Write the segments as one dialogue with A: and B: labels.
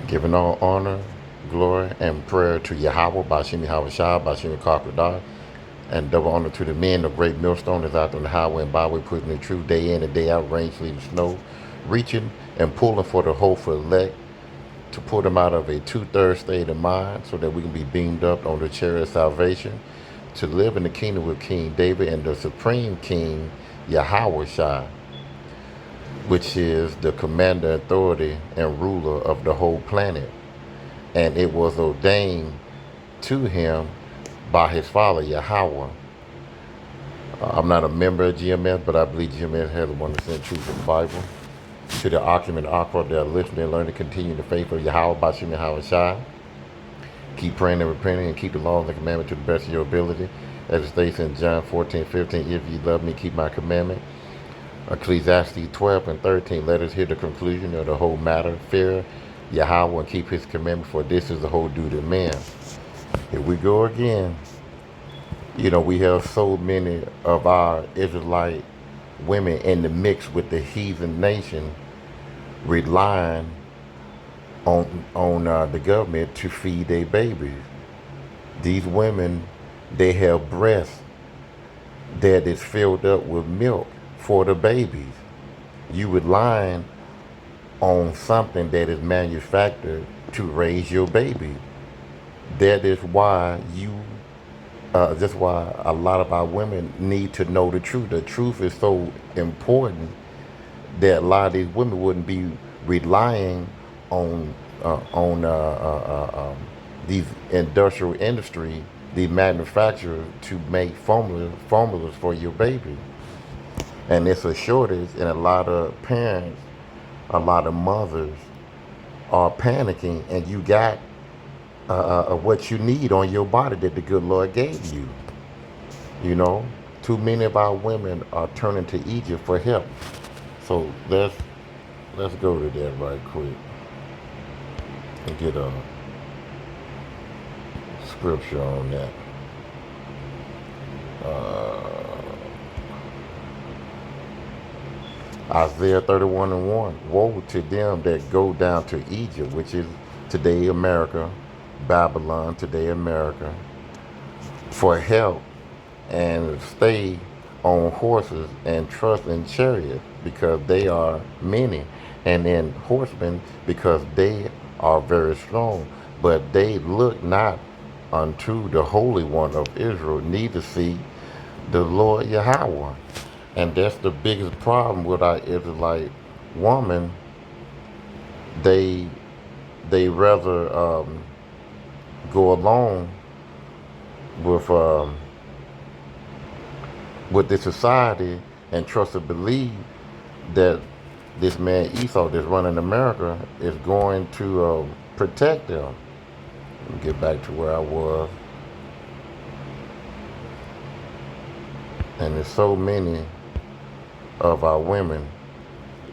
A: Giving all honor, glory, and prayer to Yahweh, Bashim Yahweh Shah, Bashim Kakradah, and double honor to the men of great millstone that's out on the highway and byway, pushing the truth day in and day out, rain, sleet, and snow, reaching and pulling for the hopeful elect to pull them out of a two-thirds state of mind so that we can be beamed up on the chariot of salvation to live in the kingdom with King David and the supreme king, Yahweh Shai, which is the commander, authority, and ruler of the whole planet. And it was ordained to him by his father, Yahweh. I'm not a member of GMS, but I believe GMS has one of the truth of the Bible. To the Akim and Akra that are listening and learning, continue the faith of Yahweh, Bashim Yahweh Shai. Keep praying and repenting and keep the laws and commandments to the best of your ability. As it states in John 14:15, if you love me, keep my commandment. Ecclesiastes 12:13, let us hear the conclusion of the whole matter. Fear Yahweh and keep his commandment, for this is the whole duty of man. Here we go again. You know, we have so many of our Israelite women in the mix with the heathen nation relying on the government to feed their babies. These women, they have breasts that is filled up with milk for the babies. You relying on something that is manufactured to raise your baby. That is why that's why a lot of our women need to know the truth. The truth is so important that a lot of these women wouldn't be relying on these industrial industry, the manufacturers to make formulas for your baby. And it's a shortage, and a lot of parents, a lot of mothers are panicking, and you got what you need on your body that the good Lord gave you. You know, too many of our women are turning to Egypt for help. So let's go to that right quick and get a scripture on that. Isaiah 31:1. Woe to them that go down to Egypt, which is today America, Babylon, today America, for help and stay on horses and trust in chariots because they are many, and in horsemen because they are very strong. But they look not unto the Holy One of Israel, neither see the Lord Yahweh. And that's the biggest problem with our Israelite woman. They rather go along with the society and trust and believe that this man Esau that's running America is going to protect them. Let me get back to where I was. And there's so many of our women,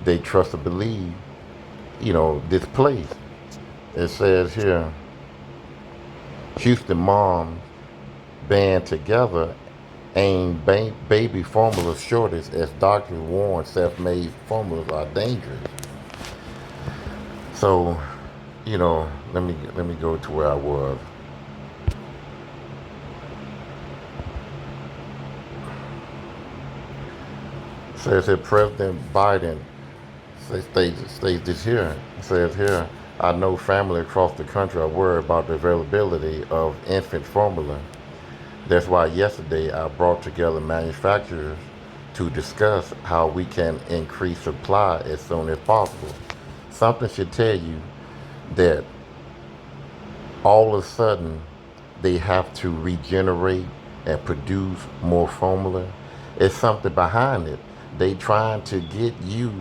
A: they trust and believe, this place. It says here, Houston moms band together aim baby formula shortage as doctors warn self-made formulas are dangerous. So, let me go to where I was. Says here, President Biden states this here. It says here, I know families across the country are worried about the availability of infant formula. That's why yesterday I brought together manufacturers to discuss how we can increase supply as soon as possible. Something should tell you that all of a sudden they have to regenerate and produce more formula. It's something behind it. They trying to get you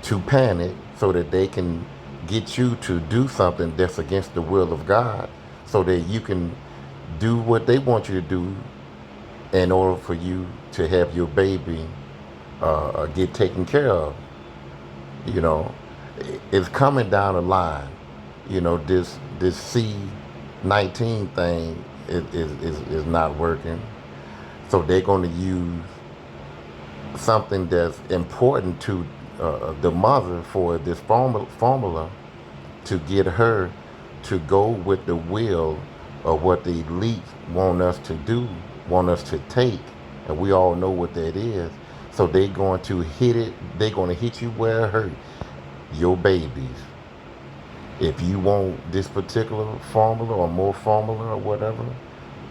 A: to panic so that they can get you to do something that's against the will of God so that you can do what they want you to do in order for you to have your baby get taken care of. It's coming down the line. This C-19 thing is not working. So they're going to use something that's important to the mother for this formula to get her to go with the will of what the elite want us to do, want us to take, and we all know what that is. So they going to hit it. They're going to hit you where it hurt. Your babies. If you want this particular formula or more formula or whatever,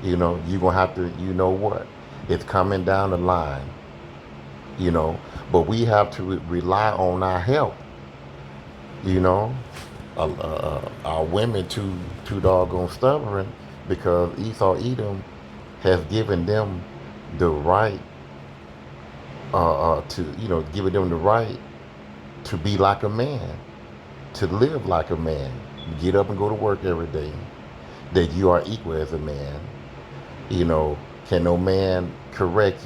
A: you're going to have to, you know what? It's coming down the line, you know. But we have to rely on our help, you know. Our women too doggone stubborn because Esau Edom has given them the right to, giving them the right to be like a man, to live like a man, get up and go to work every day, that you are equal as a man. Can no man correct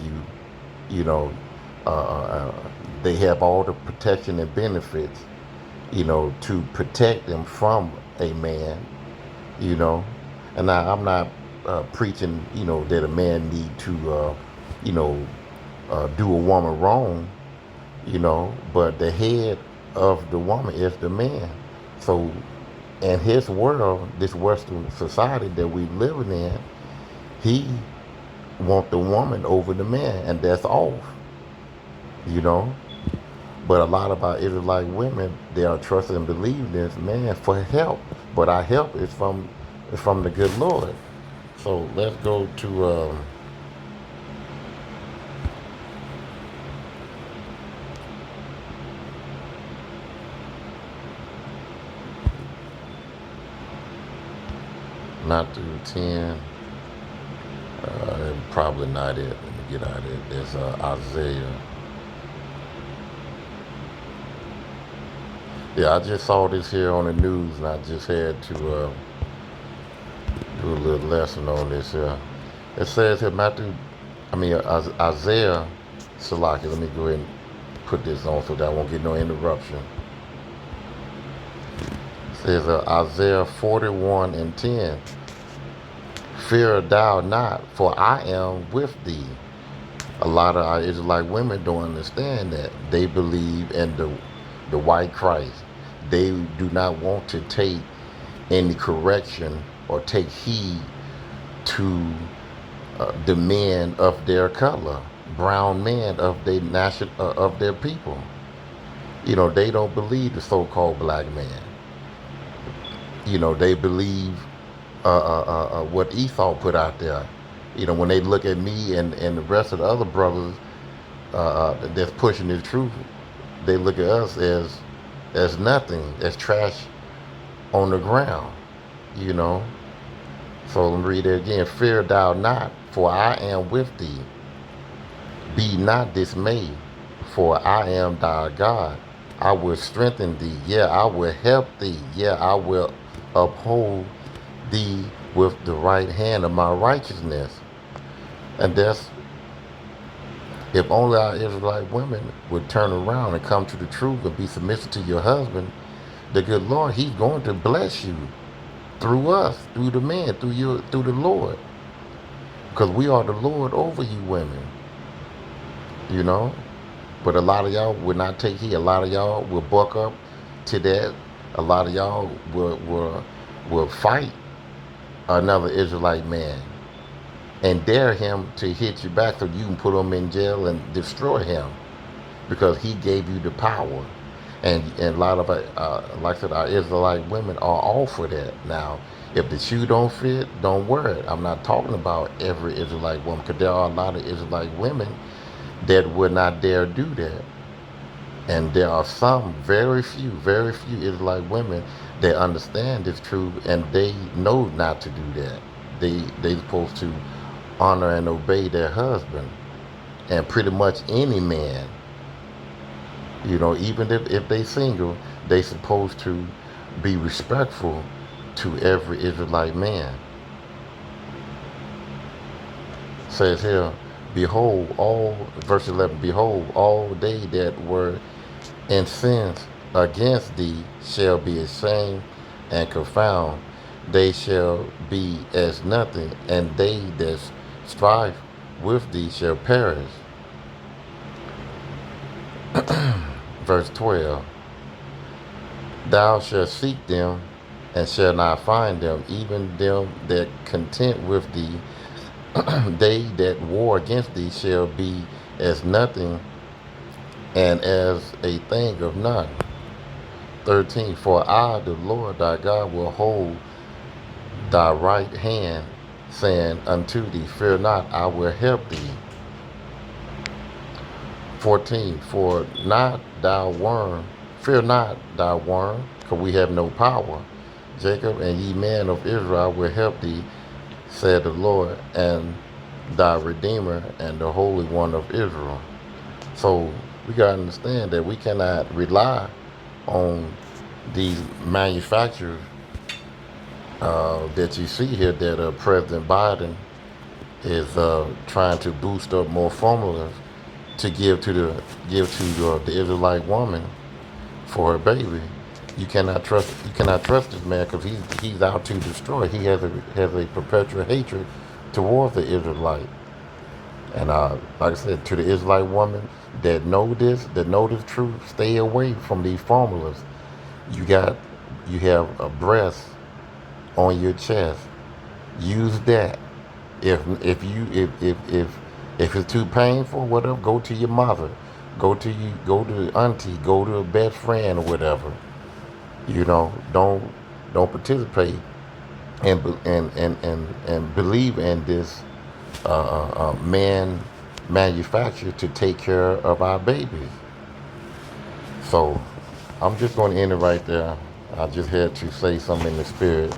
A: you? Uh, uh, they have all the protection and benefits, to protect them from a man, you know. And I'm not preaching, that a man need to, do a woman wrong, but the head of the woman is the man. So in his world, this Western society that we living in, he want the woman over the man, and that's off, you know. But a lot of our Israelite women, they are trusting and believing this man for help. But our help is from the good Lord. So let's go to Matthew 10. Probably not it. Let me get out of it. There's Isaiah. Yeah, I just saw this here on the news, and I just had to do a little lesson on this here. It says here, Isaiah Salaki. Let me go ahead and put this on so that I won't get no interruption. It says Isaiah 41 and 10. Fear thou not, for I am with thee. A lot of our Israelite women don't understand that. They believe in the white Christ. They do not want to take any correction or take heed to the men of their color, brown men of their of their people. They don't believe the so-called black man. They believe what Esau put out there. When they look at me and the rest of the other brothers that's pushing the truth, they look at us as nothing, as trash on the ground, So let me read it again. Fear thou not, for I am with thee. Be not dismayed, for I am thy God. I will strengthen thee. Yeah, I will help thee. Yeah, I will uphold thee with the right hand of my righteousness. And that's, if only our Israelite women would turn around and come to the truth and be submissive to your husband, the good Lord, he's going to bless you through us, through the man, through the Lord. Because we are the Lord over you women, But a lot of y'all will not take heed. A lot of y'all will buck up to that. A lot of y'all will fight another Israelite man and dare him to hit you back so you can put him in jail and destroy him because he gave you the power. And a lot of, like I said, our Israelite women are all for that. Now, if the shoe don't fit, don't wear it. I'm not talking about every Israelite woman, because there are a lot of Israelite women that would not dare do that. And there are some, very few Israelite women that understand this truth, and they know not to do that. They supposed to honor and obey their husband, and pretty much any man. Even if they single, they supposed to be respectful to every Israelite man. It says here, verse 11, behold, all they that were incensed against thee shall be ashamed and confound. They shall be as nothing, and they that strive with thee shall perish. Verse 12, thou shalt seek them, and shall not find them, even them that content with thee. They that war against thee shall be as nothing and as a thing of none. 13. For I, the Lord thy God, will hold thy right hand, saying unto thee, Fear not, I will help thee. 14. For not thou worm, fear not thy worm, for we have no power. Jacob and ye men of Israel will help thee, said the Lord, and thy Redeemer and the Holy One of Israel. So we got to understand that we cannot rely on these manufacturers that you see here that President Biden is trying to boost up more formulas to give to the Israelite woman for her baby. You cannot trust this man because he's out to destroy. He has a perpetual hatred towards the Israelite. And like I said, to the Israelite woman that know this, that know the truth, stay away from these formulas. You got, you have a breast on your chest. Use that. If it's too painful, whatever, go to your mother, go to the auntie, go to a best friend or whatever. Don't participate and believe in this man manufacturer to take care of our babies. So I'm just going to end it right there. I just had to say something in the spirit,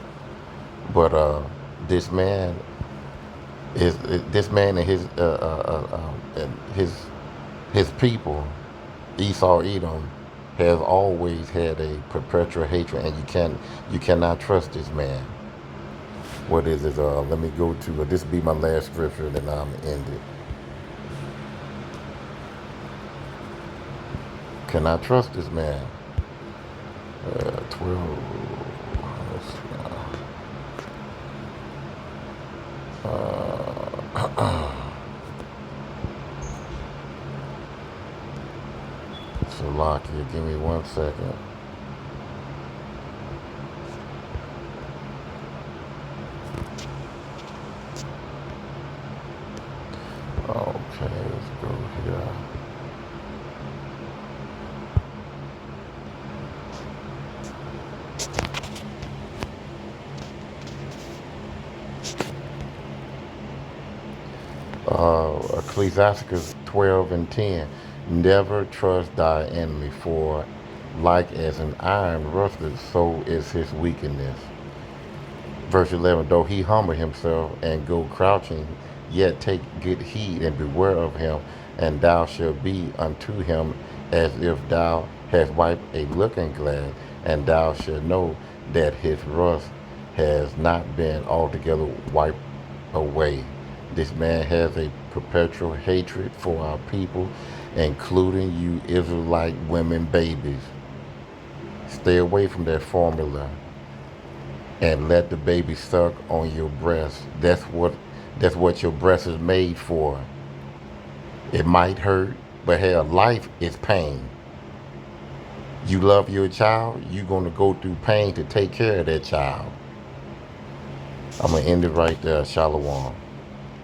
A: but this man this man and his people, Esau Edom, has always had a perpetual hatred, and you cannot trust this man. What is it? Let me go to this will be my last scripture, then I'm gonna end it. Cannot trust this man. 12. Let's see, Salakia, give me 1 second. Okay, let's go here. Ecclesiasticus 12 and 10. Never trust thy enemy, for like as an iron rusteth, so is his weakness. Verse 11. Though he humble himself and go crouching, yet take good heed and beware of him, and thou shalt be unto him as if thou hast wiped a looking glass, and thou shalt know that his rust has not been altogether wiped away. This man has a perpetual hatred for our people, including you Israelite women babies. Stay away from that formula and let the baby suck on your breast. That's what your breast is made for. It might hurt, but hell, life is pain. You love your child, you're gonna go through pain to take care of that child. I'm gonna end it right there. Shalom.